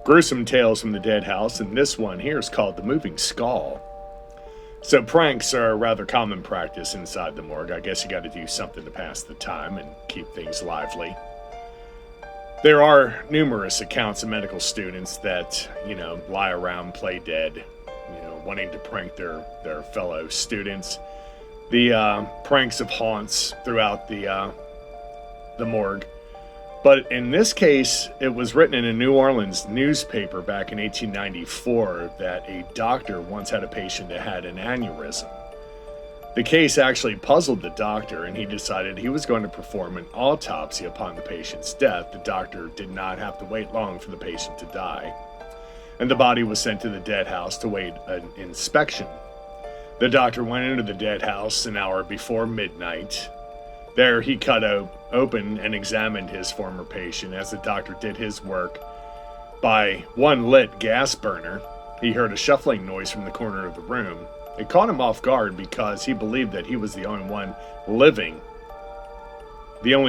Gruesome tales from the dead house, and this one here is called The Moving Skull. So pranks are a rather common practice inside the morgue. I guess you got to do something to pass the time and keep things lively. There are numerous accounts of medical students that, lie around, play dead, wanting to prank their fellow students. The pranks of haunts throughout the morgue. But in this case, it was written in a New Orleans newspaper back in 1894 that a doctor once had a patient that had an aneurysm. The case actually puzzled the doctor, and he decided he was going to perform an autopsy upon the patient's death. The doctor did not have to wait long for the patient to die, and the body was sent to the dead house to wait an inspection. The doctor went into the dead house an hour before midnight. There he cut open and examined his former patient. As the doctor did his work by one lit gas burner, he heard a shuffling noise from the corner of the room. It caught him off guard because he believed that he was the only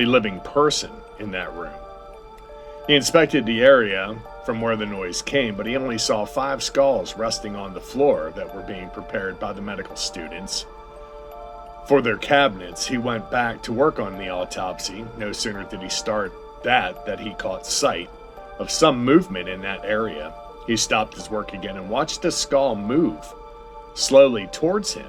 living person in that room. He inspected the area from where the noise came, but he only saw 5 skulls resting on the floor that were being prepared by the medical students for their cabinets. He went back to work on the autopsy. No sooner did he start that he caught sight of some movement in that area. He stopped his work again and watched the skull move slowly towards him.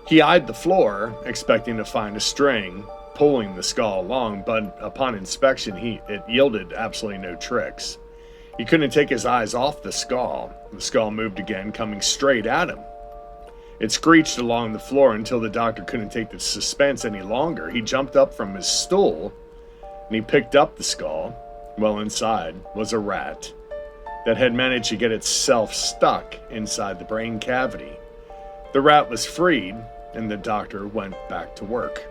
He eyed the floor, expecting to find a string pulling the skull along, but upon inspection, it yielded absolutely no tricks. He couldn't take his eyes off the skull. The skull moved again, coming straight at him. It screeched along the floor until the doctor couldn't take the suspense any longer. He jumped up from his stool, and he picked up the skull. Well, inside was a rat that had managed to get itself stuck inside the brain cavity. The rat was freed, and the doctor went back to work.